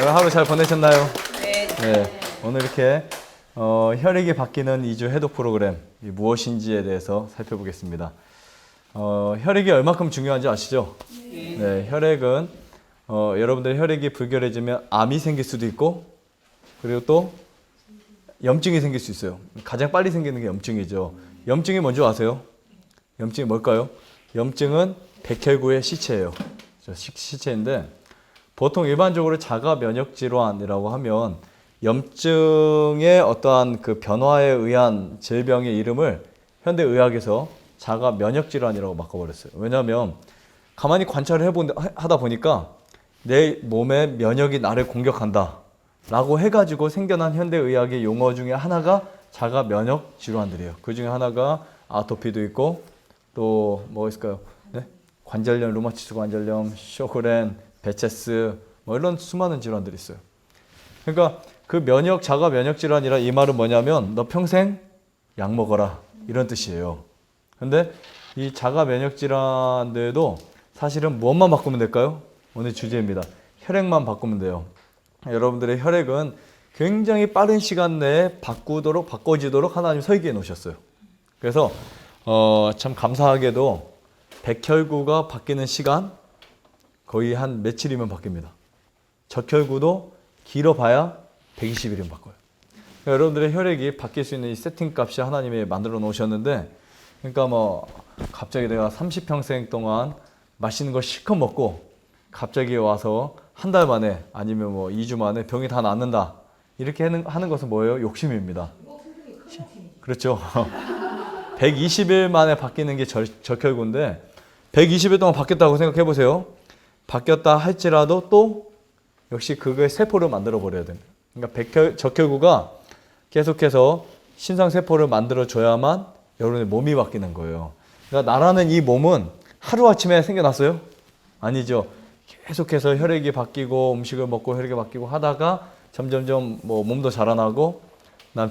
여러분 하루 잘 보내셨나요? 네. 네. 오늘 이렇게 혈액이 바뀌는 2주 해독 프로그램 무엇인지에 대해서 살펴보겠습니다. 혈액이 얼마큼 중요한지 아시죠? 네. 혈액은 여러분들 혈액이 불결해지면 암이 생길 수도 있고 그리고 또 염증이 생길 수 있어요. 가장 빨리 생기는 게 염증이죠. 염증이 뭔지 아세요? 염증이 뭘까요? 염증은 백혈구의 시체예요. 시체인데 보통 일반적으로 자가 면역 질환이라고 하면 염증의 어떠한 그 변화에 의한 질병의 이름을 현대 의학에서 자가 면역 질환이라고 바꿔버렸어요. 왜냐하면 가만히 관찰을 하다 보니까 내 몸의 면역이 나를 공격한다 라고 해가지고 생겨난 현대 의학의 용어 중에 하나가 자가 면역 질환들이에요. 그 중에 하나가 아토피도 있고 또 뭐 있을까요? 네? 관절염, 루마티스 관절염, 쇼그렌, 베체스 뭐 이런 수많은 질환들이 있어요. 그러니까 그 자가 면역 질환이라 이 말은 뭐냐면 너 평생 약 먹어라 이런 뜻이에요. 근데 이 자가 면역 질환들도 사실은 무엇만 바꾸면 될까요? 오늘 주제입니다. 혈액만 바꾸면 돼요. 여러분들의 혈액은 굉장히 빠른 시간 내에 바꿔지도록 하나님 설계해 놓으셨어요. 그래서 참 감사하게도 백혈구가 바뀌는 시간 거의 한 며칠이면 바뀝니다. 적혈구도 길어봐야 120일이면 바꿔요. 그러니까 여러분들의 혈액이 바뀔 수 있는 이 세팅 값이 하나님이 만들어 놓으셨는데 그러니까 뭐 갑자기 내가 30평생 동안 맛있는 거 실컷 먹고 갑자기 와서 한 달 만에 아니면 뭐 2주 만에 병이 다 낫는다. 이렇게 하는 것은 뭐예요? 욕심입니다. 그렇죠. 120일 만에 바뀌는 게 적혈구인데 120일 동안 바뀌었다고 생각해 보세요. 바뀌었다 할지라도 또 역시 그거의 세포를 만들어 버려야 됩니다. 그러니까 적혈구가 계속해서 신상세포를 만들어 줘야만 여러분의 몸이 바뀌는 거예요. 그러니까 나라는 이 몸은 하루아침에 생겨났어요? 아니죠. 계속해서 혈액이 바뀌고 음식을 먹고 혈액이 바뀌고 하다가 점점점 뭐 몸도 자라나고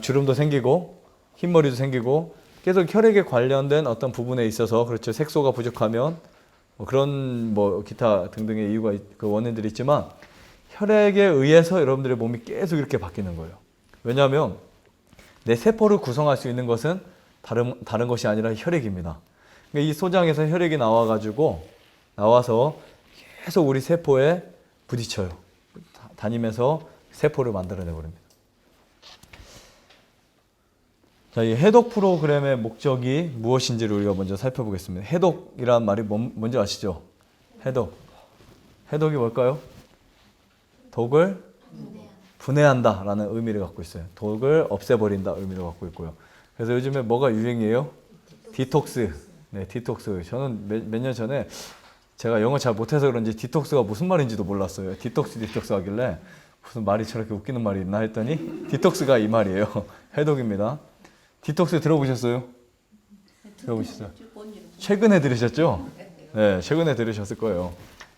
주름도 생기고 흰머리도 생기고 계속 혈액에 관련된 어떤 부분에 있어서 그렇죠. 색소가 부족하면 뭐 그런 뭐 기타 등등의 이유가 그 원인들이 있지만 혈액에 의해서 여러분들의 몸이 계속 이렇게 바뀌는 거예요. 왜냐하면 내 세포를 구성할 수 있는 것은 다른 것이 아니라 혈액입니다. 그러니까 이 소장에서 혈액이 나와서 계속 우리 세포에 부딪혀요. 다니면서 세포를 만들어내 버립니다. 자, 이 해독 프로그램의 목적이 무엇인지를 우리가 먼저 살펴보겠습니다. 해독이란 말이 뭔지 아시죠? 해독이 뭘까요? 독을 분해한다라는 의미를 갖고 있어요. 독을 없애버린다 의미를 갖고 있고요. 그래서 요즘에 뭐가 유행이에요? 디톡스. 네, 디톡스. 저는 몇 년 전에 제가 영어 잘 못해서 그런지 디톡스가 무슨 말인지도 몰랐어요. 디톡스 하길래 무슨 말이 저렇게 웃기는 말이 있나 했더니 디톡스가 이 말이에요. 해독입니다. 디톡스 들어보셨어요? 들어보셨어요? 최근에 들으셨죠? 네, 최근에 들으셨을 거예요.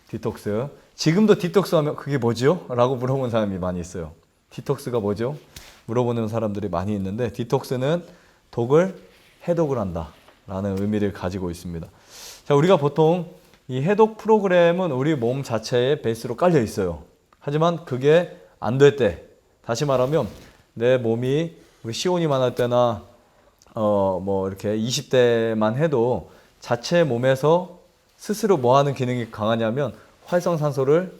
디톡스. 지금도 디톡스 하면 그게 뭐지요? 라고 물어보는 사람이 많이 있어요. 디톡스가 뭐죠? 물어보는 사람들이 많이 있는데 디톡스는 독을 해독을 한다 라는 의미를 가지고 있습니다. 자, 우리가 보통 이 해독 프로그램은 우리 몸 자체에 베이스로 깔려 있어요. 하지만 그게 안 될 때, 다시 말하면 내 몸이 우리 시온이 많을 때나 뭐 이렇게 20대만 해도 자체 몸에서 스스로 뭐 하는 기능이 강하냐면 활성산소를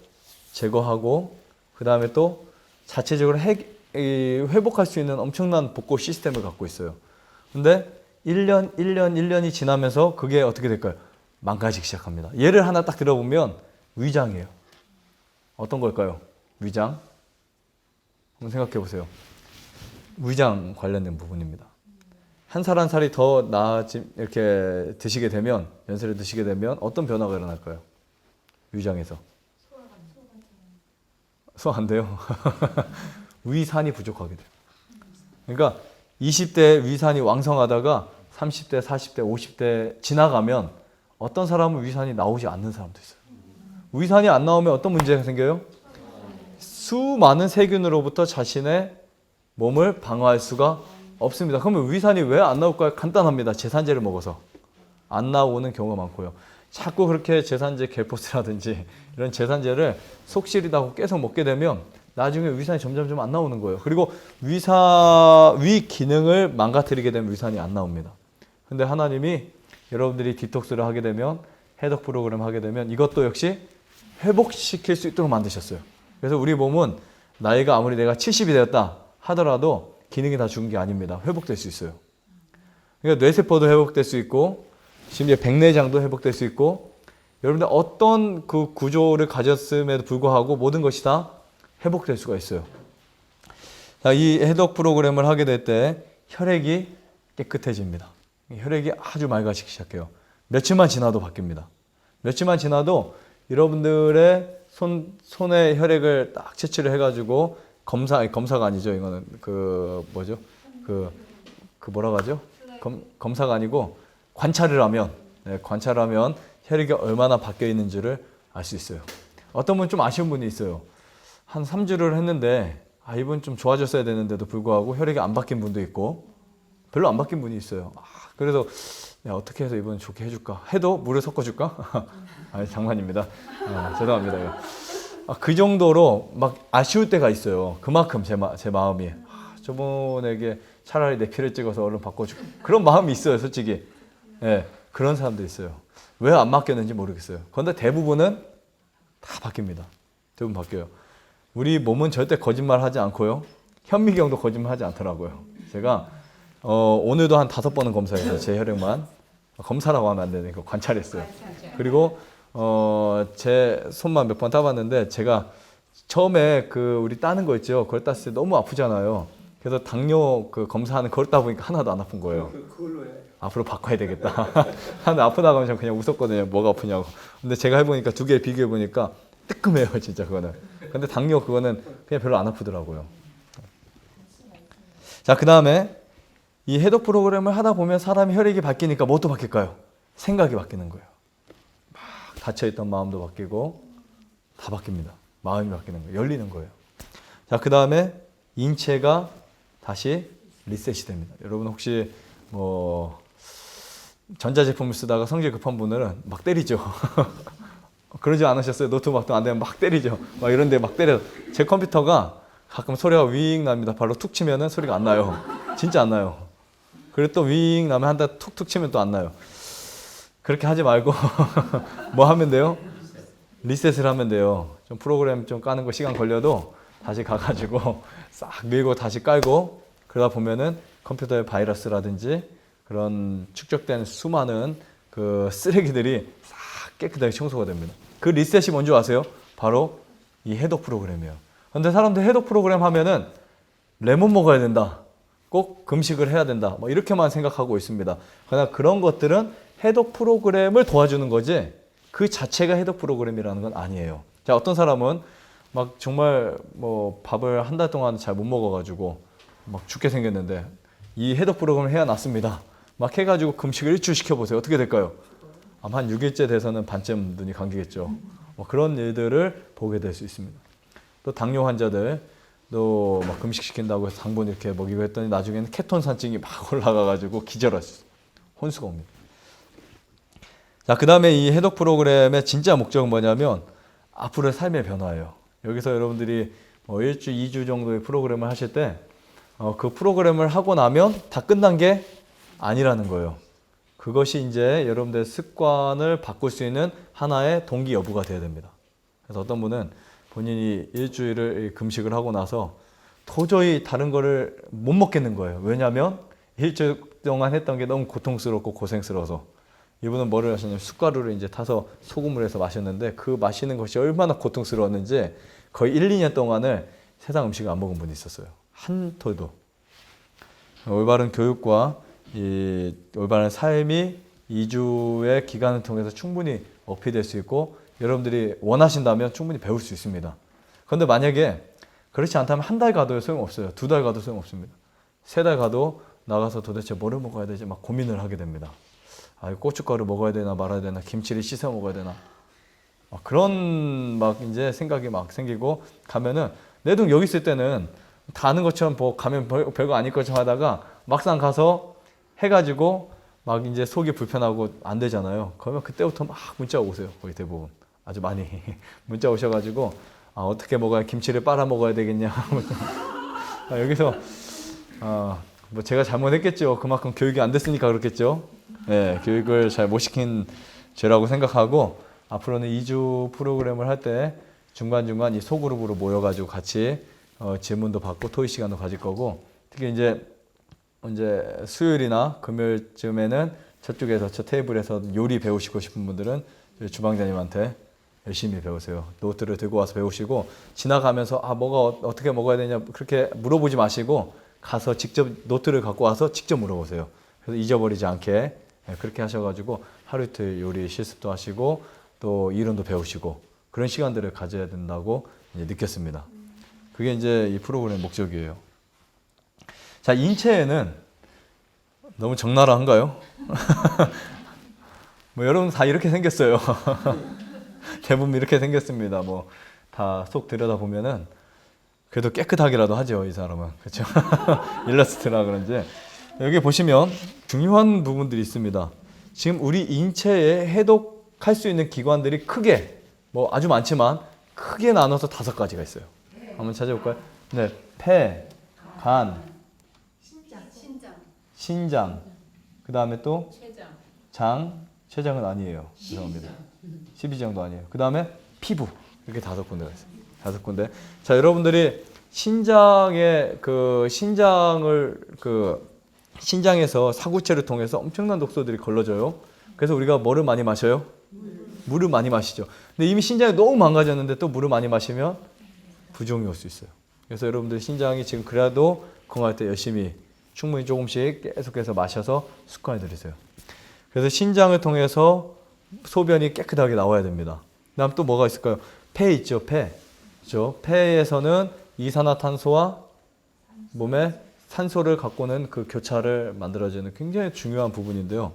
제거하고 그 다음에 또 자체적으로 회복할 수 있는 엄청난 복구 시스템을 갖고 있어요. 근데 1년이 지나면서 그게 어떻게 될까요? 망가지기 시작합니다. 예를 하나 딱 들어보면 위장이에요. 어떤 걸까요? 위장. 한번 생각해 보세요. 위장 관련된 부분입니다. 한 살 한 살이 더 이렇게 드시게 되면, 연세를 드시게 되면 어떤 변화가 일어날까요? 위장에서. 소화 안 돼요. 위산이 부족하게 돼요. 그러니까 20대 위산이 왕성하다가 30대, 40대, 50대 지나가면 어떤 사람은 위산이 나오지 않는 사람도 있어요. 위산이 안 나오면 어떤 문제가 생겨요? 수많은 세균으로부터 자신의 몸을 방어할 수가 없습니다. 그러면 위산이 왜 안 나올까요? 간단합니다. 제산제를 먹어서 안 나오는 경우가 많고요. 자꾸 그렇게 제산제 갤포스라든지 이런 제산제를 속 시리다고 계속 먹게 되면 나중에 위산이 점점 안 나오는 거예요. 그리고 위 기능을 망가뜨리게 되면 위산이 안 나옵니다. 근데 하나님이 여러분들이 디톡스를 하게 되면, 해독 프로그램 하게 되면 이것도 역시 회복시킬 수 있도록 만드셨어요. 그래서 우리 몸은 나이가 아무리 내가 70이 되었다 하더라도 기능이 다 죽은 게 아닙니다. 회복될 수 있어요. 그러니까 뇌세포도 회복될 수 있고, 심지어 백내장도 회복될 수 있고, 여러분들 어떤 그 구조를 가졌음에도 불구하고 모든 것이 다 회복될 수가 있어요. 자, 이 해독 프로그램을 하게 될 때 혈액이 깨끗해집니다. 혈액이 아주 맑아지기 시작해요. 며칠만 지나도 바뀝니다. 며칠만 지나도 여러분들의 손에 혈액을 딱 채취를 해가지고 검사가 아니죠. 이거는 뭐라고 하죠? 검사가 아니고 관찰을 하면, 관찰하면 혈액이 얼마나 바뀌어 있는지를 알 수 있어요. 어떤 분은 좀 아쉬운 분이 있어요. 한 3주를 했는데 이분 좀 좋아졌어야 되는데도 불구하고 혈액이 안 바뀐 분도 있고, 별로 안 바뀐 분이 있어요. 그래서 어떻게 해서 이분 좋게 해줄까? 해도 물을 섞어줄까? 장난입니다. 죄송합니다. 그 정도로 막 아쉬울 때가 있어요. 그만큼 제 마음이 저분에게 차라리 내 피를 찍어서 얼른 바꿔주고, 그런 마음이 있어요, 솔직히. 그런 사람도 있어요. 왜 안 바뀌었는지 모르겠어요. 그런데 대부분은 다 바뀝니다. 대부분 바뀌어요. 우리 몸은 절대 거짓말하지 않고요. 현미경도 거짓말하지 않더라고요. 제가 오늘도 한 5번은 검사했어요. 제 혈액만. 검사라고 하면 안 되니까 관찰했어요. 그리고 제 손만 몇 번 따봤는데, 제가 처음에 우리 따는 거 있죠. 그걸 땄을 때 너무 아프잖아요. 그래서 당뇨 검사하는 걸 따 보니까 하나도 안 아픈 거예요. 앞으로 바꿔야 되겠다. 하는데 아프다고 하면 저 그냥 웃었거든요. 뭐가 아프냐고. 근데 제가 해보니까 두 개 비교해 보니까 뜨끔해요, 진짜 그거는. 근데 당뇨 그거는 그냥 별로 안 아프더라고요. 자, 그 다음에 이 해독 프로그램을 하다 보면 사람이 혈액이 바뀌니까 뭣도 바뀔까요? 생각이 바뀌는 거예요. 막 닫혀있던 마음도 바뀌고 다 바뀝니다. 마음이 바뀌는 거예요. 열리는 거예요. 자, 그 다음에 인체가 다시 리셋이 됩니다. 여러분 혹시 전자제품을 쓰다가 성질 급한 분들은 막 때리죠. 그러지 않으셨어요? 노트북도 안 되면 막 때리죠. 막 이런데 막 때려. 제 컴퓨터가 가끔 소리가 윙 납니다. 발로 툭 치면은 소리가 안 나요. 진짜 안 나요. 그리고 또 윙 나면 한 대 툭툭 치면 또 안 나요. 그렇게 하지 말고 뭐 하면 돼요? 리셋을 하면 돼요. 좀 프로그램 좀 까는 거 시간 걸려도 다시 가가지고 싹 밀고 다시 깔고, 그러다 보면은 컴퓨터의 바이러스라든지 그런 축적된 수많은 그 쓰레기들이 싹 깨끗하게 청소가 됩니다. 그 리셋이 뭔지 아세요? 바로 이 해독 프로그램이에요. 근데 사람들 해독 프로그램 하면은 레몬 먹어야 된다, 꼭 금식을 해야 된다, 뭐 이렇게만 생각하고 있습니다. 그러나 그런 것들은 해독 프로그램을 도와주는 거지 그 자체가 해독 프로그램이라는 건 아니에요. 자, 어떤 사람은 막 정말 밥을 한 달 동안 잘 못 먹어가지고 막 죽게 생겼는데 이 해독 프로그램을 해놨습니다. 막 해가지고 금식을 일주일 시켜보세요. 어떻게 될까요? 아마 한 6일째 돼서는 반쯤 눈이 감기겠죠. 그런 일들을 보게 될 수 있습니다. 또 당뇨 환자들 또 막 금식시킨다고 해서 당분 이렇게 먹이고 했더니 나중에는 케톤 산증이 막 올라가가지고 기절할 수 있어요. 혼수가 옵니다. 자, 그 다음에 이 해독 프로그램의 진짜 목적은 뭐냐면 앞으로의 삶의 변화예요. 여기서 여러분들이 일주, 2주 정도의 프로그램을 하실 때 그 프로그램을 하고 나면 다 끝난 게 아니라는 거예요. 그것이 이제 여러분들의 습관을 바꿀 수 있는 하나의 동기 여부가 돼야 됩니다. 그래서 어떤 분은 본인이 일주일을 금식을 하고 나서 도저히 다른 거를 못 먹겠는 거예요. 왜냐하면 일주일 동안 했던 게 너무 고통스럽고 고생스러워서. 이분은 뭐를 하셨냐면 숟가루를 이제 타서 소금을 해서 마셨는데 그 마시는 것이 얼마나 고통스러웠는지 거의 1, 2년 동안을 세상 음식을 안 먹은 분이 있었어요. 한 톨도. 올바른 교육과 이 올바른 삶이 2주의 기간을 통해서 충분히 어필될 수 있고 여러분들이 원하신다면 충분히 배울 수 있습니다. 그런데 만약에 그렇지 않다면 한 달 가도 소용없어요. 2달 가도 소용없습니다. 3달 가도 나가서 도대체 뭐를 먹어야 되지 막 고민을 하게 됩니다. 고춧가루 먹어야 되나 말아야 되나, 김치를 씻어 먹어야 되나, 그런 이제 생각이 막 생기고 가면은 내동 여기 있을 때는 다 아는 것처럼 가면 별거 아닐 것처럼 하다가 막상 가서 해가지고 막 이제 속이 불편하고 안 되잖아요. 그러면 그때부터 막 문자가 오세요. 거의 대부분. 아주 많이 문자 오셔가지고 어떻게 먹어야 김치를 빨아 먹어야 되겠냐. 여기서 뭐 제가 잘못했겠죠. 그만큼 교육이 안 됐으니까 그렇겠죠. 네, 교육을 잘 못 시킨 죄라고 생각하고 앞으로는 2주 프로그램을 할 때 중간중간 이 소그룹으로 모여가지고 같이 질문도 받고 토의 시간도 가질 거고, 특히 이제 수요일이나 금요일쯤에는 저쪽에서 저 테이블에서 요리 배우시고 싶은 분들은 주방장님한테 열심히 배우세요. 노트를 들고 와서 배우시고, 지나가면서 뭐가 어떻게 먹어야 되냐 그렇게 물어보지 마시고 가서 직접 노트를 갖고 와서 직접 물어보세요. 그래서 잊어버리지 않게 그렇게 하셔가지고 하루 이틀 요리 실습도 하시고 또 이론도 배우시고 그런 시간들을 가져야 된다고 이제 느꼈습니다. 그게 이제 이 프로그램의 목적이에요. 자, 인체에는 너무 적나라한가요? 뭐 여러분 다 이렇게 생겼어요. 대부분 이렇게 생겼습니다. 뭐 다 속 들여다 보면은 그래도 깨끗하기라도 하죠, 이 사람은. 그렇죠? 일러스트라 그런지. 여기 보시면 중요한 부분들이 있습니다. 지금 우리 인체에 해독할 수 있는 기관들이 크게, 뭐 아주 많지만 크게 나눠서 5가지가 있어요. 한번 찾아볼까요? 네, 폐, 간, 신장, 그 다음에 또 췌장은 아니에요. 죄송합니다. 12장도 아니에요. 그 다음에 피부. 이렇게 5군데가 있어요. 5군데. 자, 여러분들이 신장에서 사구체를 통해서 엄청난 독소들이 걸러져요. 그래서 우리가 뭐를 많이 마셔요? 물을 많이 마시죠. 근데 이미 신장이 너무 망가졌는데 또 물을 많이 마시면 부종이 올 수 있어요. 그래서 여러분들 신장이 지금 그래도 건강할 때 열심히 충분히 조금씩 계속해서 마셔서 습관을 들이세요. 그래서 신장을 통해서 소변이 깨끗하게 나와야 됩니다. 그다음 또 뭐가 있을까요? 폐 있죠, 폐. 그렇죠? 폐에서는 이산화탄소와 몸에 산소를 갖고는 그 교차를 만들어주는 굉장히 중요한 부분인데요.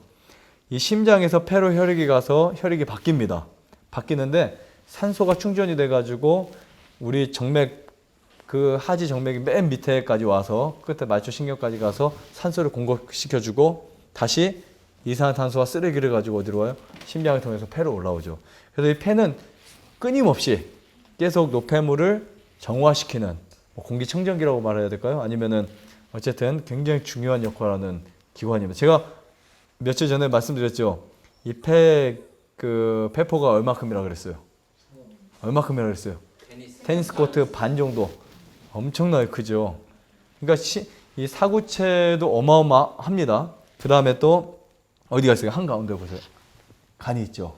이 심장에서 폐로 혈액이 가서 혈액이 바뀝니다. 바뀌는데 산소가 충전이 돼가지고 우리 정맥, 그 하지 정맥이 맨 밑에까지 와서 끝에 말초신경까지 가서 산소를 공급시켜주고 다시 이산화탄소와 쓰레기를 가지고 어디로 와요? 심장을 통해서 폐로 올라오죠. 그래서 이 폐는 끊임없이 계속 노폐물을 정화시키는 공기청정기라고 말해야 될까요? 아니면은 어쨌든 굉장히 중요한 역할을 하는 기관입니다. 제가 며칠 전에 말씀드렸죠. 이 폐포가 얼마큼이라 그랬어요? 얼마큼이라 그랬어요? 테니스 코트 반 정도. 엄청나게 크죠. 그러니까 이 사구체도 어마어마합니다. 그 다음에 또 어디가 있어요? 한가운데 보세요. 간이 있죠.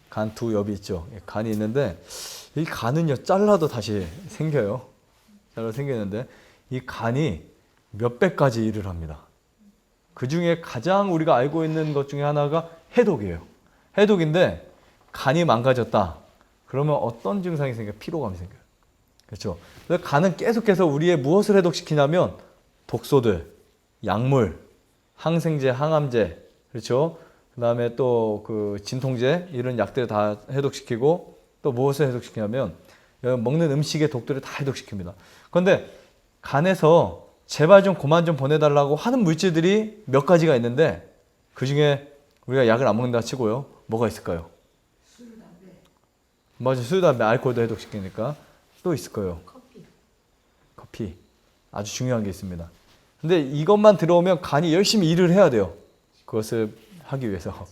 간 두 옆이 있죠. 간이 있는데 이 간은요 잘라도 다시 생겨요. 잘라도 생기는데 이 간이 몇백 가지 일을 합니다. 그 중에 가장 우리가 알고 있는 것 중에 하나가 해독이에요. 해독인데 간이 망가졌다. 그러면 어떤 증상이 생겨요? 피로감이 생겨요. 그렇죠? 그래서 간은 계속해서 우리의 무엇을 해독시키냐면 독소들, 약물, 항생제, 항암제, 그렇죠? 그 다음에 또 그 진통제 이런 약들을 다 해독시키고 또 무엇을 해독시키냐면 먹는 음식의 독들을 다 해독시킵니다. 그런데 간에서 제발 좀 그만 좀 보내달라고 하는 물질들이 몇 가지가 있는데 그 중에 우리가 약을 안 먹는다 치고요. 뭐가 있을까요? 술, 담배. 맞아요. 술, 담배, 알코올도 해독시키니까 또 있을 거예요. 커피. 아주 중요한 게 있습니다. 근데 이것만 들어오면 간이 열심히 일을 해야 돼요. 그것을 하기 위해서.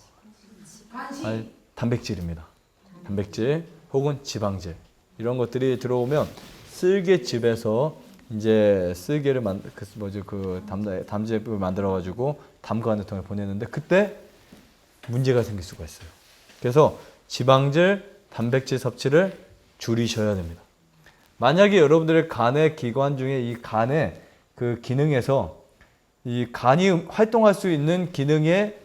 아니, 단백질입니다. 단백질 혹은 지방질. 이런 것들이 들어오면 쓸개즙에서 이제 쓸개를 담즙을 만들어가지고 담관을 통해 보내는데 그때 문제가 생길 수가 있어요. 그래서 지방질, 단백질 섭취를 줄이셔야 됩니다. 만약에 여러분들의 간의 기관 중에 이 간의 그 기능에서 이 간이 활동할 수 있는 기능의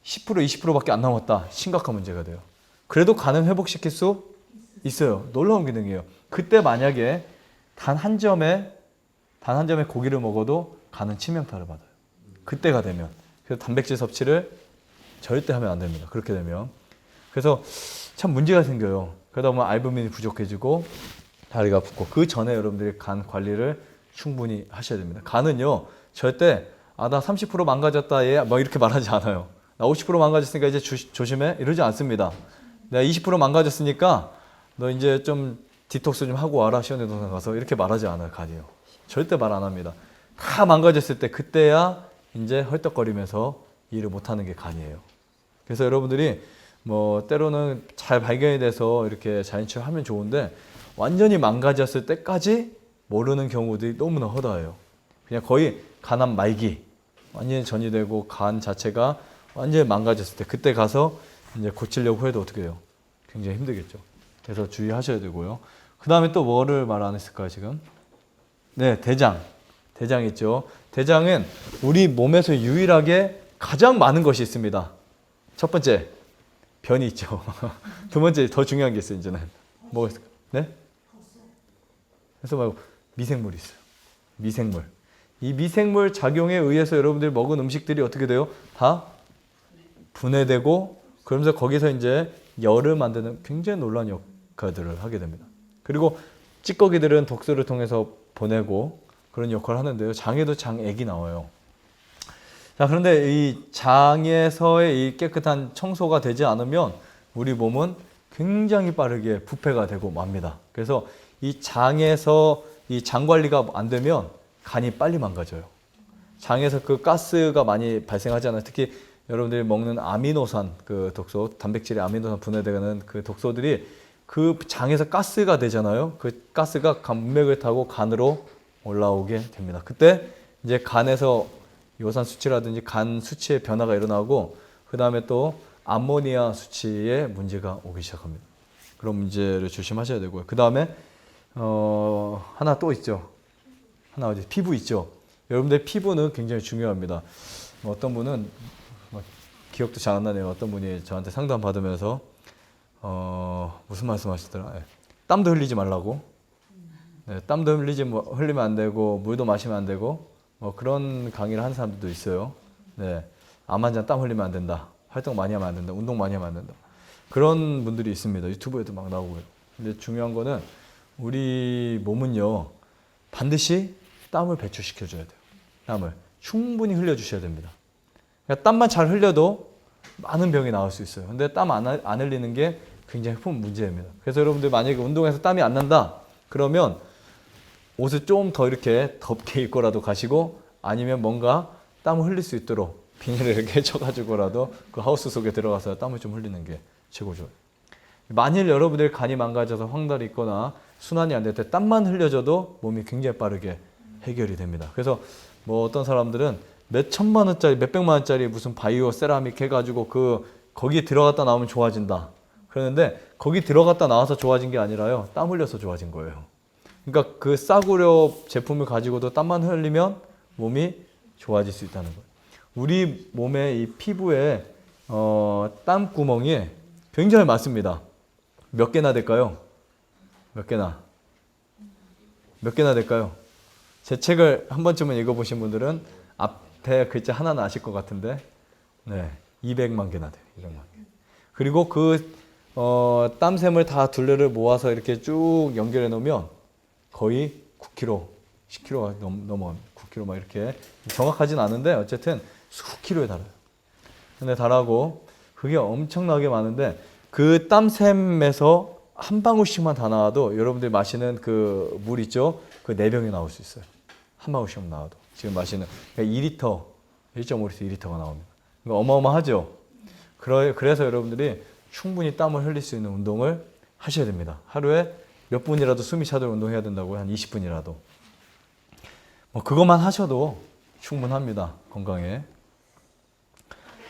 10% 20%밖에 안 남았다. 심각한 문제가 돼요. 그래도 간은 회복시킬 수 있어요. 놀라운 기능이에요. 그때 만약에 단 한 점의 고기를 먹어도 간은 치명타를 받아요. 그때가 되면. 그래서 단백질 섭취를 절대 하면 안 됩니다. 그렇게 되면. 그래서 참 문제가 생겨요. 그러다 보면 알부민이 부족해지고 다리가 붓고 그 전에 여러분들이 간 관리를 충분히 하셔야 됩니다. 간은요 절대 나 30% 망가졌다 얘 뭐 이렇게 말하지 않아요. 나 50% 망가졌으니까 이제 조심해 이러지 않습니다. 내가 20% 망가졌으니까 너 이제 좀 디톡스 좀 하고 와라 시원해 동산 가서 이렇게 말하지 않아요. 간이요. 절대 말 안 합니다. 다 망가졌을 때 그때야 이제 헐떡거리면서 일을 못하는 게 간이에요. 그래서 여러분들이 뭐 때로는 잘 발견이 돼서 이렇게 자연치유하면 좋은데 완전히 망가졌을 때까지 모르는 경우들이 너무나 허다해요. 그냥 거의 간암 말기 완전히 전이 되고 간 자체가 완전히 망가졌을 때 그때 가서 이제 고치려고 해도 어떻게 해요? 굉장히 힘들겠죠. 그래서 주의하셔야 되고요. 그 다음에 또 뭐를 말 안 했을까요, 지금? 네, 대장. 대장 있죠. 대장은 우리 몸에서 유일하게 가장 많은 것이 있습니다. 첫 번째, 변이 있죠. 두 번째, 더 중요한 게 있어요, 이제는. 뭐가 있을까요? 네? 그래서 말고 미생물이 있어요. 미생물. 이 미생물 작용에 의해서 여러분들이 먹은 음식들이 어떻게 돼요? 다 분해되고 그러면서 거기서 이제 열을 만드는 굉장히 놀라운 역할들을 하게 됩니다. 그리고 찌꺼기들은 독소를 통해서 보내고 그런 역할을 하는데요. 장에도 장액이 나와요. 자, 그런데 이 장에서의 이 깨끗한 청소가 되지 않으면 우리 몸은 굉장히 빠르게 부패가 되고 맙니다. 그래서 이 장에서 이 장 관리가 안 되면 간이 빨리 망가져요. 장에서 그 가스가 많이 발생하잖아요. 특히 여러분들이 먹는 아미노산, 그 독소, 단백질의 아미노산 분해되는 그 독소들이 그 장에서 가스가 되잖아요. 그 가스가 문맥을 타고 간으로 올라오게 됩니다. 그때 이제 간에서 요산 수치라든지 간 수치의 변화가 일어나고 그 다음에 또 암모니아 수치에 문제가 오기 시작합니다. 그런 문제를 조심하셔야 되고요. 그 다음에 하나 또 있죠. 하나 어디 피부 있죠. 여러분들 피부는 굉장히 중요합니다. 어떤 분은 기억도 잘 안 나네요. 어떤 분이 저한테 상담 받으면서 무슨 말씀하시더라. 네. 땀도 흘리지 말라고. 네, 땀도 흘리면 안 되고 물도 마시면 안 되고 그런 강의를 하는 사람들도 있어요. 네, 암 환자 땀 흘리면 안 된다. 활동 많이 하면 안 된다. 운동 많이 하면 안 된다. 그런 분들이 있습니다. 유튜브에도 막 나오고요. 근데 중요한 거는 우리 몸은요 반드시 땀을 배출시켜줘야 돼요. 땀을 충분히 흘려주셔야 됩니다. 그러니까 땀만 잘 흘려도 많은 병이 나올 수 있어요. 근데 땀 안 흘리는 게 굉장히 큰 문제입니다. 그래서 여러분들 만약에 운동해서 땀이 안 난다 그러면 옷을 좀 더 이렇게 덥게 입고라도 가시고 아니면 뭔가 땀을 흘릴 수 있도록 비닐을 이렇게 쳐가지고라도 그 하우스 속에 들어가서 땀을 좀 흘리는 게 최고죠. 만일 여러분들 간이 망가져서 황달이 있거나 순환이 안 될 때 땀만 흘려줘도 몸이 굉장히 빠르게 해결이 됩니다. 그래서 뭐 어떤 사람들은 몇 천만 원짜리, 몇 백만 원짜리 무슨 바이오 세라믹 해가지고 거기에 들어갔다 나오면 좋아진다. 그러는데 거기 들어갔다 나와서 좋아진 게 아니라요. 땀 흘려서 좋아진 거예요. 그러니까 그 싸구려 제품을 가지고도 땀만 흘리면 몸이 좋아질 수 있다는 거예요. 우리 몸의 이 피부에 땀 구멍이 굉장히 많습니다. 몇 개나 될까요? 몇 개나? 몇 개나 될까요? 제 책을 한 번쯤은 읽어보신 분들은 앞에 글자 하나는 아실 것 같은데, 네, 200만 개나 돼요. 200만 개. 그리고 그 땀샘을 다 둘레를 모아서 이렇게 쭉 연결해 놓으면 거의 9kg, 10kg가 넘어 9kg 막 이렇게 정확하진 않은데 어쨌든 수 킬로에 달아요. 근데 달하고 그게 엄청나게 많은데 그 땀샘에서 한 방울씩만 다 나와도 여러분들이 마시는 그 물 있죠? 그 4병이 나올 수 있어요. 한 방울씩만 나와도. 지금 마시는 2리터, 1.5리터, 2리터가 나옵니다. 그러니까 어마어마하죠? 그래서 여러분들이 충분히 땀을 흘릴 수 있는 운동을 하셔야 됩니다. 하루에 몇 분이라도 숨이 차도록 운동해야 된다고요. 한 20분이라도. 뭐 그것만 하셔도 충분합니다. 건강에.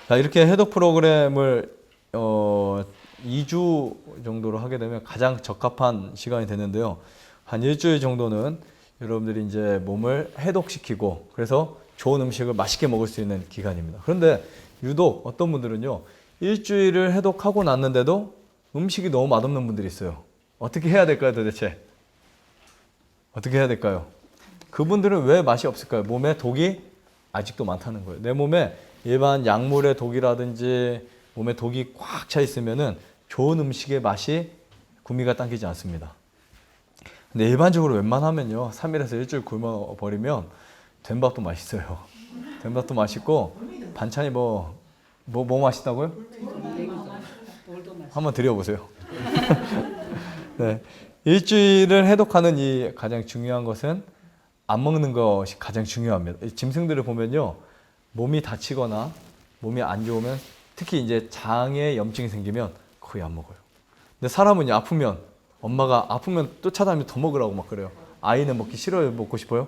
자, 이렇게 해독 프로그램을 2주 정도로 하게 되면 가장 적합한 시간이 되는데요. 한 일주일 정도는 여러분들이 이제 몸을 해독시키고 그래서 좋은 음식을 맛있게 먹을 수 있는 기간입니다. 그런데 유독 어떤 분들은요. 일주일을 해독하고 났는데도 음식이 너무 맛없는 분들이 있어요. 어떻게 해야 될까요, 도대체? 어떻게 해야 될까요? 그분들은 왜 맛이 없을까요? 몸에 독이 아직도 많다는 거예요. 내 몸에 일반 약물의 독이라든지 몸에 독이 꽉 차 있으면은 좋은 음식의 맛이 구미가 당기지 않습니다. 근데 일반적으로 웬만하면요, 3일에서 일주일 굶어버리면 된 밥도 맛있어요. 된 밥도 맛있고, 반찬이 뭐 맛있다고요? 한번 드려보세요. 네. 일주일을 해독하는 이 가장 중요한 것은 안 먹는 것이 가장 중요합니다. 이 짐승들을 보면요. 몸이 다치거나 몸이 안 좋으면 특히 이제 장에 염증이 생기면 거의 안 먹어요. 근데 사람은요, 아프면 엄마가 아프면 쫓아다니면 더 먹으라고 막 그래요. 아이는 먹기 싫어요, 먹고 싶어요?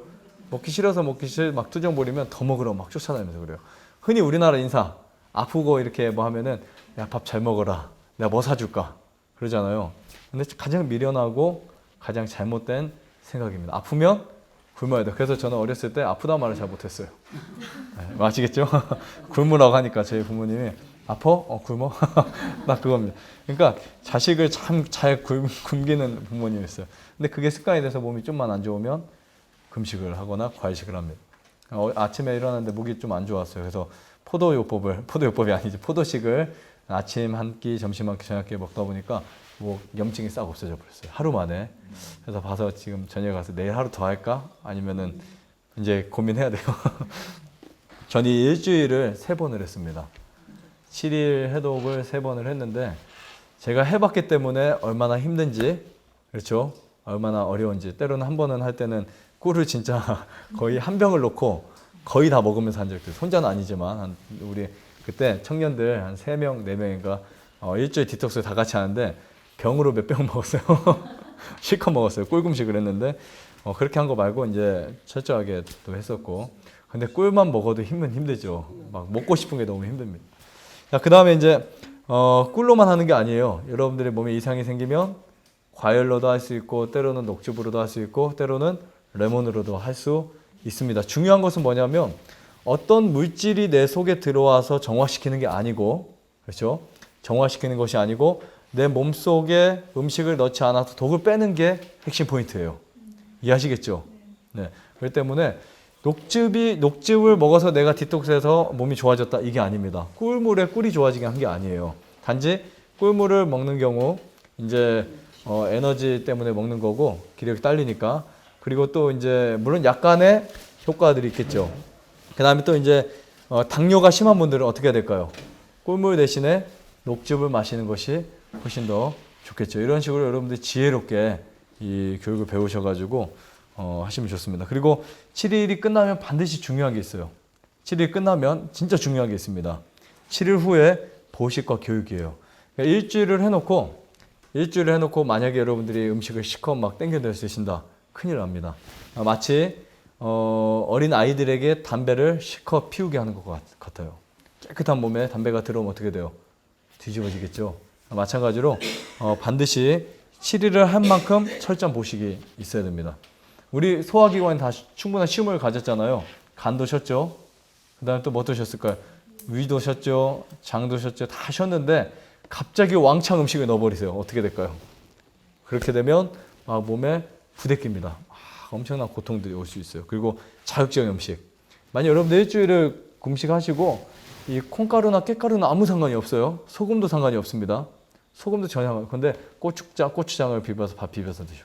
먹기 싫어서 막 투정 부리면 더 먹으라고 막 쫓아다니면서 그래요. 흔히 우리나라 인사 아프고 이렇게 뭐 하면은 야, 밥 잘 먹어라. 내가 뭐 사줄까? 그러잖아요. 근데 가장 미련하고 가장 잘못된 생각입니다. 아프면 굶어야 돼. 그래서 저는 어렸을 때 아프다 말을 잘 못했어요. 네, 아시겠죠? 굶으라고 하니까 저희 부모님이 아파? 굶어? 딱 그겁니다. 그러니까 자식을 참 잘 굶기는 부모님이었어요. 근데 그게 습관이 돼서 몸이 좀만 안 좋으면 금식을 하거나 과일식을 합니다. 아침에 일어났는데 목이 좀 안 좋았어요. 그래서 포도요법이 아니지, 포도식을 아침 한 끼, 점심 한 끼, 저녁 끼 먹다 보니까 뭐 염증이 싹 없어져 버렸어요. 하루 만에. 그래서 봐서 지금 저녁에 가서 내일 하루 더 할까? 아니면은 이제 고민해야 돼요. 전 이 일주일을 3번을 했습니다. 7일 해독을 3번을 했는데 제가 해봤기 때문에 얼마나 힘든지, 그렇죠? 얼마나 어려운지. 때로는 한 번은 할 때는 꿀을 진짜 거의 한 병을 놓고 거의 다 먹으면서 한 적도 있어요. 혼자는 아니지만 우리 그때 청년들 한 3명, 4명인가 일주일 디톡스 다 같이 하는데 병으로 몇 병 먹었어요. 실컷 먹었어요. 꿀금식을 했는데 그렇게 한 거 말고 이제 철저하게 또 했었고. 근데 꿀만 먹어도 힘들죠. 막 먹고 싶은 게 너무 힘듭니다. 자, 그 다음에 이제 꿀로만 하는 게 아니에요. 여러분들의 몸에 이상이 생기면 과일로도 할 수 있고, 때로는 녹즙으로도 할 수 있고, 때로는 레몬으로도 할 수 있습니다. 중요한 것은 뭐냐면 어떤 물질이 내 속에 들어와서 정화시키는 게 아니고, 그렇죠? 정화시키는 것이 아니고 내 몸속에 음식을 넣지 않아서 독을 빼는 게 핵심 포인트예요. 이해하시겠죠? 네. 그렇기 때문에 녹즙을 먹어서 내가 디톡스해서 몸이 좋아졌다, 이게 아닙니다. 꿀물에 꿀이 좋아지게 한 게 아니에요. 단지 꿀물을 먹는 경우 이제 에너지 때문에 먹는 거고, 기력이 딸리니까. 그리고 또 이제 물론 약간의 효과들이 있겠죠. 그 다음에 또 이제 당뇨가 심한 분들은 어떻게 해야 될까요? 꿀물 대신에 녹즙을 마시는 것이 훨씬 더 좋겠죠. 이런 식으로 여러분들이 지혜롭게 이 교육을 배우셔가지고 하시면 좋습니다. 그리고 7일이 끝나면 반드시 중요한 게 있어요. 7일 끝나면 진짜 중요한 게 있습니다. 7일 후에 보식과 교육이에요. 그러니까 일주일을 해놓고 만약에 여러분들이 음식을 실컷 막 땡겨 드신다, 큰일 납니다. 마치 어린 아이들에게 담배를 실컷 피우게 하는 것 같아요. 깨끗한 몸에 담배가 들어오면 어떻게 돼요? 뒤집어지겠죠. 마찬가지로 반드시 7일을 한 만큼 철저한 보식이 있어야 됩니다. 우리 소화기관이 다 충분한 쉼을 가졌잖아요. 간도 쉬었죠. 그 다음에 또 뭐 또 쉬었을까요? 위도 쉬었죠. 장도 쉬었죠. 다 쉬었는데 갑자기 왕창 음식을 넣어버리세요. 어떻게 될까요? 그렇게 되면 몸에 부대낍니다. 엄청난 고통들이 올 수 있어요. 그리고 자극적인 음식. 만약 여러분들 일주일을 금식하시고 이 콩가루나 깻가루는 아무 상관이 없어요. 소금도 상관이 없습니다. 소금도 전혀 상관이 없어요. 근데 고추장을 비벼서 밥 비벼서 드셔.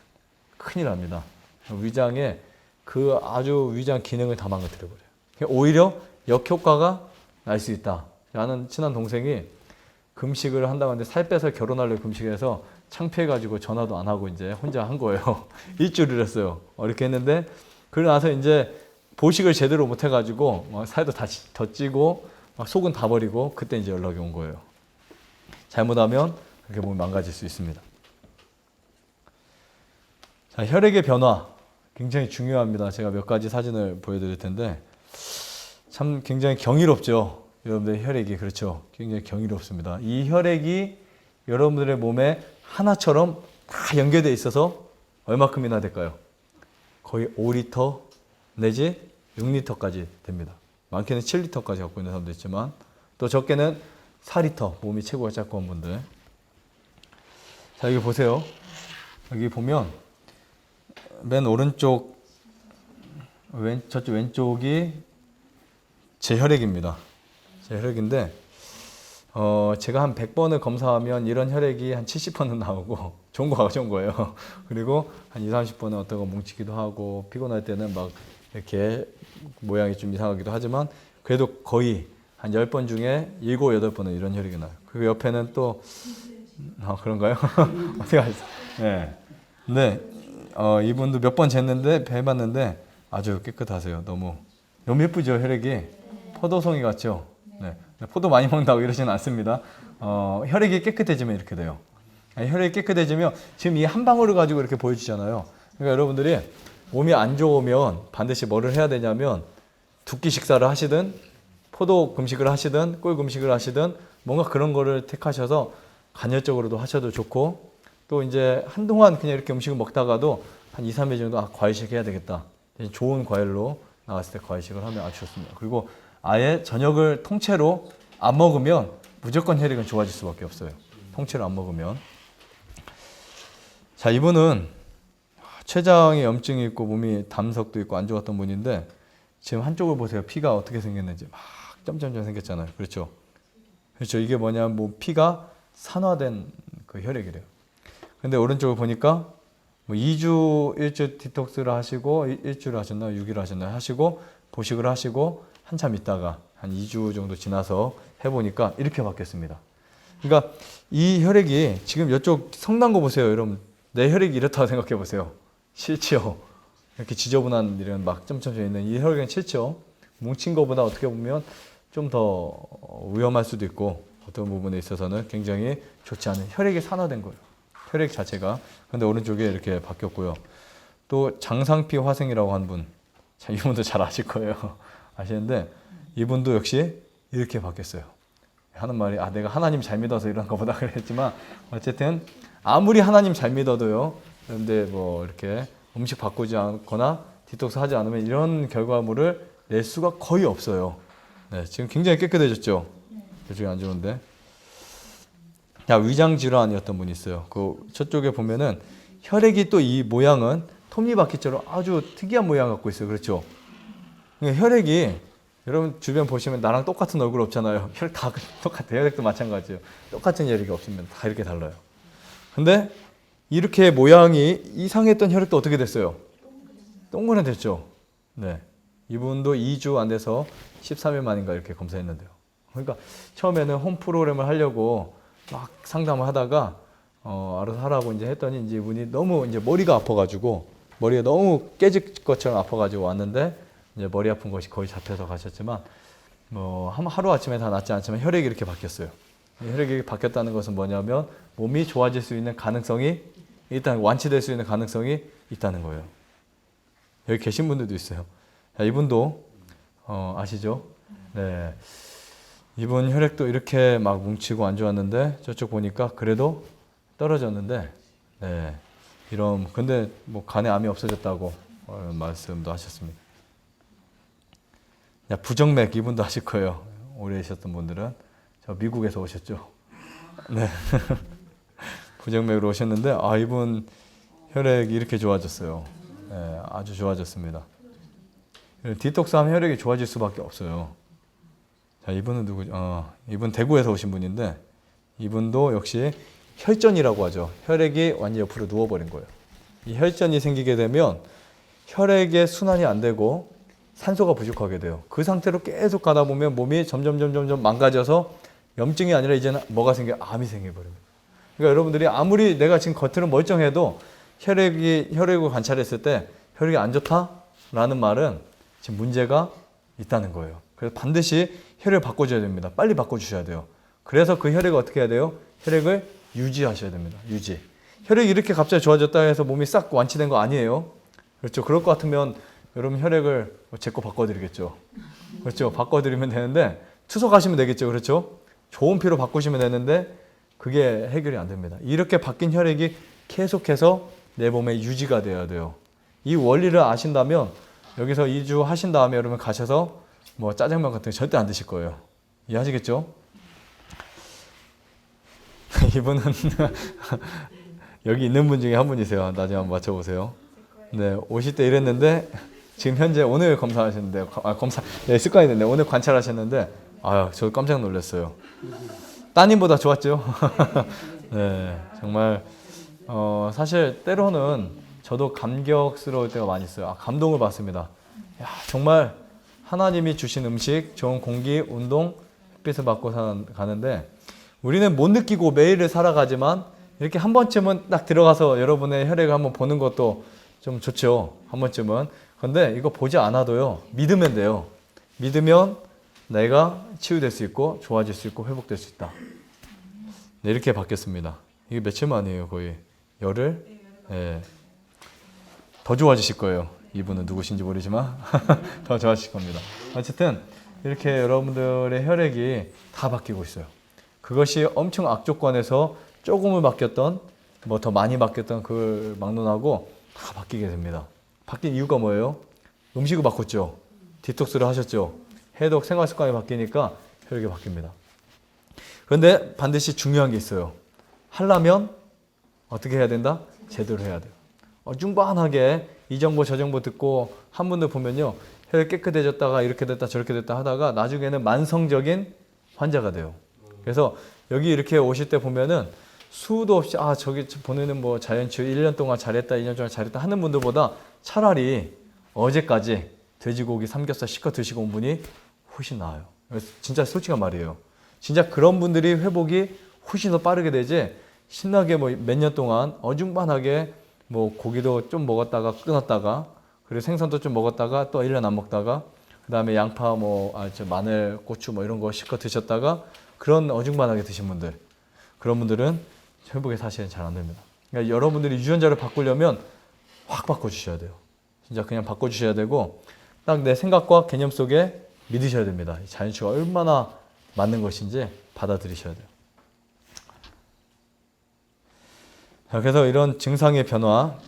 큰일 납니다. 위장에 그 아주 위장 기능을 다 망가뜨려 버려요. 오히려 역효과가 날 수 있다. 아는 친한 동생이 금식을 한다고 하는데 살 빼서 결혼하려고 금식해서 창피해가지고 전화도 안 하고 이제 혼자 한 거예요. 일주일을 했어요. 이렇게 했는데 그러고 나서 이제 보식을 제대로 못 해가지고 살도 더 찌고 속은 다 버리고 그때 이제 연락이 온 거예요. 잘못하면 그렇게 몸이 망가질 수 있습니다. 자, 혈액의 변화 굉장히 중요합니다. 제가 몇 가지 사진을 보여드릴 텐데 참 굉장히 경이롭죠. 여러분들의 혈액이, 그렇죠? 굉장히 경이롭습니다. 이 혈액이 여러분들의 몸에 하나처럼 다 연결되어 있어서 얼마큼이나 될까요? 거의 5리터 내지 6리터까지 됩니다. 많게는 7리터까지 갖고 있는 사람도 있지만 또 적게는 4리터, 몸이 체구가 작고 한 분들. 자, 여기 보세요. 여기 보면 맨 오른쪽, 저쪽 왼쪽이 제 혈액입니다. 제 혈액인데 제가 한 100번을 검사하면 이런 혈액이 한 70번은 나오고 좋은 거예요. 그리고 한 20, 30번은 어떤 거 뭉치기도 하고 피곤할 때는 막 이렇게 모양이 좀 이상하기도 하지만 그래도 거의 한 10번 중에 7, 8번은 이런 혈액이 나요. 그리고 옆에는 또 아, 그런가요? 어떻게 하셨어요? 네. 네. 이분도 몇 번 쟀는데, 뵈봤는데 아주 깨끗하세요. 너무 예쁘죠, 혈액이? 포도송이 같죠? 네. 포도 많이 먹는다고 이러지는 않습니다. 혈액이 깨끗해지면 이렇게 돼요. 혈액이 깨끗해지면 지금 이 한 방울을 가지고 이렇게 보여주잖아요. 그러니까 여러분들이 몸이 안 좋으면 반드시 뭐를 해야 되냐면 두 끼 식사를 하시든 포도 금식을 하시든 꿀 금식을 하시든 뭔가 그런 거를 택하셔서 간헐적으로도 하셔도 좋고 또 이제 한동안 그냥 이렇게 음식을 먹다가도 한 2, 3일 정도 과일식 해야 되겠다. 좋은 과일로 나갔을 때 과일식을 하면 아주 좋습니다. 그리고 아예 저녁을 통째로 안 먹으면 무조건 혈액은 좋아질 수밖에 없어요. 통째로 안 먹으면. 자, 이분은 췌장에 염증이 있고 몸이 담석도 있고 안 좋았던 분인데 지금 한쪽을 보세요. 피가 어떻게 생겼는지 막 점점점 생겼잖아요. 그렇죠? 그렇죠. 이게 뭐냐면 뭐 피가 산화된 그 혈액이래요. 근데 오른쪽을 보니까 뭐 2주, 1주 디톡스를 하시고 1주를 하셨나요? 6일 하셨나요? 하시고 보식을 하시고 한참 있다가 한 2주 정도 지나서 해보니까 이렇게 바뀌었습니다. 그러니까 이 혈액이 지금 이쪽 성난 거 보세요. 여러분 내 혈액이 이렇다고 생각해 보세요. 싫지요. 이렇게 지저분한 이런 막 점점점 있는 이 혈액은 싫죠. 뭉친 거보다 어떻게 보면 좀 더 위험할 수도 있고 어떤 부분에 있어서는 굉장히 좋지 않은 혈액이 산화된 거예요. 혈액 자체가. 근데 오른쪽에 이렇게 바뀌었고요. 또 장상피 화생이라고 한 분. 자, 이분도 잘 아실 거예요. 아시는데 이분도 역시 이렇게 바뀌었어요. 하는 말이 내가 하나님 잘 믿어서 이런 거보다 그랬지만 어쨌든 아무리 하나님 잘 믿어도요. 그런데 뭐 이렇게 음식 바꾸지 않거나 디톡스 하지 않으면 이런 결과물을 낼 수가 거의 없어요. 네, 지금 굉장히 깨끗해졌죠. 표정이 안 좋은데. 위장 질환이었던 분이 있어요. 그 저쪽에 보면은 혈액이 또 이 모양은 톱니바퀴처럼 아주 특이한 모양 갖고 있어요. 그렇죠? 혈액이 여러분 주변 보시면 나랑 똑같은 얼굴 없잖아요. 혈액 다 똑같아요. 혈액도 마찬가지예요. 똑같은 혈액이 없으면 다 이렇게 달라요. 근데 이렇게 모양이 이상했던 혈액도 어떻게 됐어요? 동그랗게 됐죠. 네. 이분도 2주 안 돼서 13일 만인가 이렇게 검사했는데요. 그러니까 처음에는 홈 프로그램을 하려고 막 상담을 하다가 알아서 하라고 이제 했더니 이제 이분이 너무 이제 머리가 아파가지고 머리가 너무 깨질 것처럼 아파가지고 왔는데 이제 머리 아픈 것이 거의 잡혀서 가셨지만 뭐 하루 아침에 다 낫지 않지만 혈액이 이렇게 바뀌었어요. 혈액이 바뀌었다는 것은 뭐냐면 몸이 좋아질 수 있는 가능성이 일단 완치될 수 있는 가능성이 있다는 거예요. 여기 계신 분들도 있어요. 자, 이분도 아시죠? 네. 이분 혈액도 이렇게 막 뭉치고 안 좋았는데 저쪽 보니까 그래도 떨어졌는데 네. 근데 뭐 간에 암이 없어졌다고 말씀도 하셨습니다. 부정맥 이분도 아실 거예요. 오래 계셨던 분들은 저 미국에서 오셨죠. 네. 부정맥으로 오셨는데 이분 혈액이 이렇게 좋아졌어요. 네, 아주 좋아졌습니다. 디톡스 하면 혈액이 좋아질 수밖에 없어요. 자, 이분은 누구죠? 이분 대구에서 오신 분인데 이분도 역시 혈전이라고 하죠. 혈액이 완전히 옆으로 누워버린 거예요. 이 혈전이 생기게 되면 혈액의 순환이 안 되고 산소가 부족하게 돼요. 그 상태로 계속 가다 보면 몸이 점점 망가져서 염증이 아니라 이제는 뭐가 생겨요? 암이 생겨버립니다. 그러니까 여러분들이 아무리 내가 지금 겉으로 멀쩡해도 혈액을 관찰했을 때 혈액이 안 좋다라는 말은 지금 문제가 있다는 거예요. 그래서 반드시 혈액을 바꿔줘야 됩니다. 빨리 바꿔주셔야 돼요. 그래서 그 혈액을 어떻게 해야 돼요? 혈액을 유지하셔야 됩니다. 유지. 혈액이 이렇게 갑자기 좋아졌다 해서 몸이 싹 완치된 거 아니에요. 그렇죠. 그럴 것 같으면 여러분 혈액을 제 거 바꿔드리겠죠. 그렇죠. 바꿔드리면 되는데 투석하시면 되겠죠. 그렇죠. 좋은 피로 바꾸시면 되는데 그게 해결이 안 됩니다. 이렇게 바뀐 혈액이 계속해서 내 몸에 유지가 돼야 돼요. 이 원리를 아신다면 여기서 2주 하신 다음에 여러분 가셔서 뭐 짜장면 같은 거 절대 안 드실 거예요. 이해하시겠죠? 이분은 여기 있는 분 중에 한 분이세요. 나중에 한번 맞춰보세요. 네, 50대 이랬는데 지금 현재 오늘 검사하셨는데 네, 습관이 됐네. 오늘 관찰하셨는데 저 깜짝 놀랐어요. 따님보다 좋았죠? 네, 정말 사실 때로는 저도 감격스러울 때가 많이 있어요. 감동을 받습니다. 정말 하나님이 주신 음식, 좋은 공기, 운동, 햇빛을 받고 가는데 우리는 못 느끼고 매일을 살아가지만 이렇게 한 번쯤은 딱 들어가서 여러분의 혈액을 한번 보는 것도 좀 좋죠. 한 번쯤은. 근데 이거 보지 않아도요. 믿으면 돼요. 믿으면 내가 치유될 수 있고 좋아질 수 있고 회복될 수 있다. 네, 이렇게 바뀌었습니다. 이게 며칠 만이에요, 거의. 열흘? 네. 더 좋아지실 거예요. 이분은 누구신지 모르지만 더 좋아지실 겁니다. 어쨌든 이렇게 여러분들의 혈액이 다 바뀌고 있어요. 그것이 엄청 악조건에서 조금을 바뀌었던 뭐 더 많이 바뀌었던 그걸 막론하고 다 바뀌게 됩니다. 바뀐 이유가 뭐예요? 음식을 바꿨죠. 디톡스를 하셨죠. 해독 생활 습관이 바뀌니까 혈액이 바뀝니다. 그런데 반드시 중요한 게 있어요. 하려면 어떻게 해야 된다? 제대로 해야 돼요. 중반하게 이 정보 저 정보 듣고 한 분들 보면요. 혈액 깨끗해졌다가 이렇게 됐다 저렇게 됐다 하다가 나중에는 만성적인 환자가 돼요. 그래서 여기 이렇게 오실 때 보면은 수도 없이 저기 보내는 뭐 자연치유 1년 동안 잘했다 2년 동안 잘했다 하는 분들보다 차라리 어제까지 돼지고기 삼겹살 시켜 드시고 온 분이 훨씬 나아요. 진짜 솔직한 말이에요. 진짜 그런 분들이 회복이 훨씬 더 빠르게 되지 신나게 뭐 몇 년 동안 어중반하게 뭐 고기도 좀 먹었다가 끊었다가 그리고 생선도 좀 먹었다가 또 1년 안 먹다가 그 다음에 양파 마늘 고추 뭐 이런 거 시켜 드셨다가 그런 어중반하게 드신 분들 그런 분들은 회복이 사실은 잘 안 됩니다. 그러니까 여러분들이 유전자를 바꾸려면 확 바꿔주셔야 돼요. 진짜 그냥 바꿔주셔야 되고 딱 내 생각과 개념 속에 믿으셔야 됩니다. 자연치유가 얼마나 맞는 것인지 받아들이셔야 돼요. 자, 그래서 이런 증상의 변화가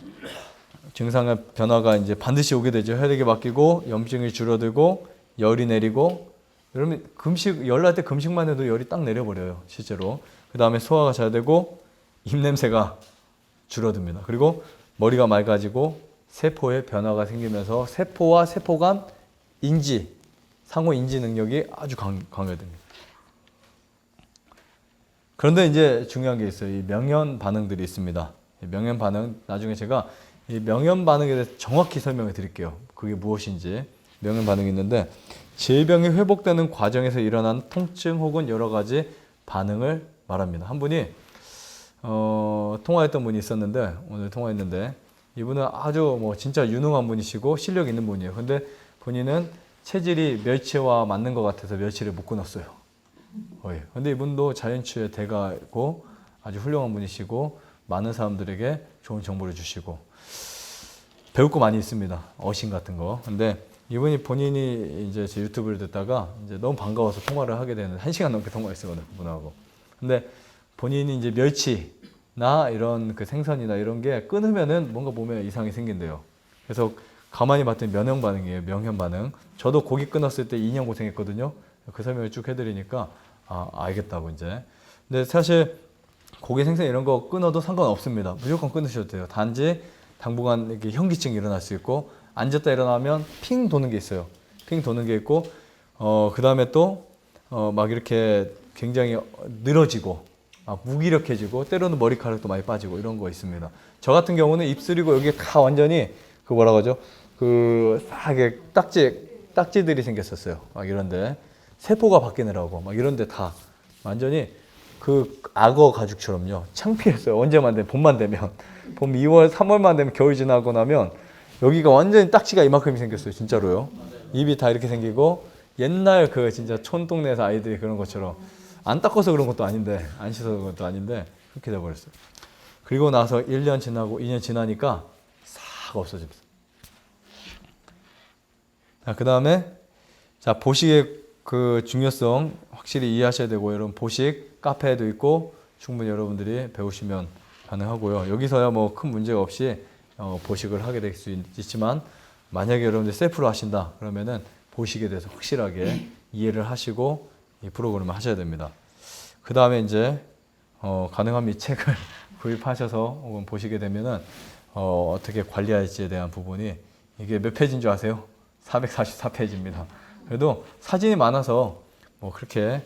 이제 반드시 오게 되죠. 혈액이 바뀌고 염증이 줄어들고 열이 내리고 여러분 열 날 때 금식만 해도 열이 딱 내려버려요. 실제로. 그 다음에 소화가 잘 되고 입냄새가 줄어듭니다. 그리고 머리가 맑아지고 세포에 변화가 생기면서 세포와 세포 간 상호 인지 능력이 아주 강화됩니다. 그런데 이제 중요한 게 있어요. 이 명현 반응들이 있습니다. 명현 반응, 나중에 제가 이 명현 반응에 대해서 정확히 설명해 드릴게요. 그게 무엇인지. 명현 반응이 있는데 질병이 회복되는 과정에서 일어난 통증 혹은 여러 가지 반응을 말합니다. 한 분이 통화했던 분이 있었는데 오늘 통화했는데 이분은 아주 진짜 유능한 분이시고 실력 있는 분이에요. 근데 본인은 체질이 멸치와 맞는 것 같아서 멸치를 못 끊었어요. 근데 이분도 자연치유의 대가고 아주 훌륭한 분이시고 많은 사람들에게 좋은 정보를 주시고 배울 거 많이 있습니다. 어신 같은 거. 근데 이분이 본인이 이제 제 유튜브를 듣다가 이제 너무 반가워서 통화를 하게 되는 1시간 넘게 통화했어요. 그분하고. 근데 본인이 이제 멸치나 이런 그 생선이나 이런 게 끊으면은 뭔가 몸에 이상이 생긴대요. 그래서 가만히 봤더니 면역 반응이에요. 명현 반응. 저도 고기 끊었을 때 2년 고생했거든요. 그 설명을 쭉 해드리니까 알겠다고 이제. 근데 사실 고기 생선 이런 거 끊어도 상관없습니다. 무조건 끊으셔도 돼요. 단지 당분간 이렇게 현기증이 일어날 수 있고 앉았다 일어나면 핑 도는 게 있어요. 핑 도는 게 있고 그 다음에 또 막 이렇게 굉장히 늘어지고 무기력해지고 때로는 머리카락도 많이 빠지고 이런 거 있습니다. 저 같은 경우는 입술이고 여기 다 완전히 그 뭐라고 하죠? 싹에 딱지들이 생겼었어요. 막 이런데 세포가 바뀌느라고 막 이런데 다 완전히 그 악어 가죽처럼요. 창피했어요. 언제만 되면 봄만 되면 봄 2월 3월만 되면 겨울 지나고 나면 여기가 완전히 딱지가 이만큼이 생겼어요. 진짜로요. 입이 다 이렇게 생기고 옛날 그 진짜 촌동네에서 아이들이 그런 것처럼 안 닦아서 그런 것도 아닌데 안 씻어서 그런 것도 아닌데 그렇게 돼버렸어요. 그리고 나서 1년 지나고 2년 지나니까 싹 없어집니다. 자, 그 다음에 보식의 그 중요성 확실히 이해하셔야 되고 여러분 보식 카페에도 있고 충분히 여러분들이 배우시면 가능하고요. 여기서야 큰 문제가 없이 보식을 하게 될 수 있지만 만약에 여러분들 셀프로 하신다 그러면은 보식에 대해서 확실하게 이해를 하시고 이 프로그램을 하셔야 됩니다. 그 다음에 이제 가능하면 이 책을 구입하셔서 혹은 보시게 되면은 어떻게 관리할지에 대한 부분이 이게 몇 페이지인 줄 아세요? 444페이지입니다. 그래도 사진이 많아서 그렇게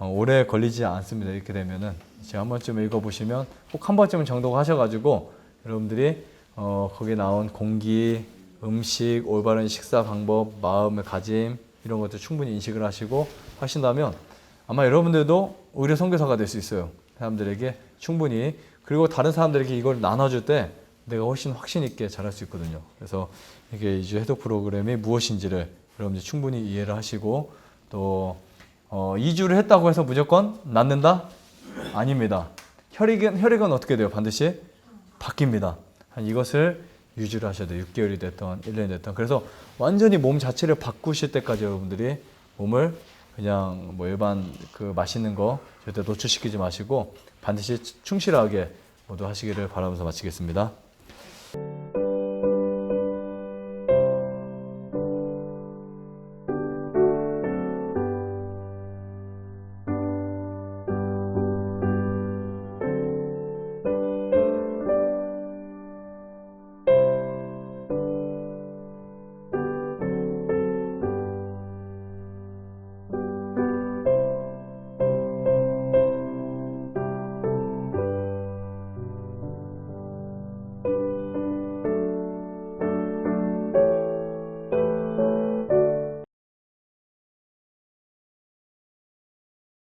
오래 걸리지 않습니다. 이렇게 되면은 제가 한 번쯤 읽어보시면 꼭 한 번쯤은 정독 하셔가지고 여러분들이 거기에 나온 공기, 음식, 올바른 식사 방법, 마음의 가짐 이런 것들 충분히 인식을 하시고 하신다면 아마 여러분들도 오히려 선교사가 될 수 있어요. 사람들에게 충분히. 그리고 다른 사람들에게 이걸 나눠줄 때 내가 훨씬 확신 있게 잘할 수 있거든요. 그래서 이게 이주 해독 프로그램이 무엇인지를 여러분들 충분히 이해를 하시고 또 이주를 했다고 해서 무조건 낫는다? 아닙니다. 혈액은 어떻게 돼요? 반드시 바뀝니다. 이것을 유지를 하셔야 돼요. 6개월이 됐던 1년이 됐던. 그래서 완전히 몸 자체를 바꾸실 때까지 여러분들이 몸을 그냥 뭐 일반 그 맛있는 거 절대 노출시키지 마시고 반드시 충실하게 모두 하시기를 바라면서 마치겠습니다.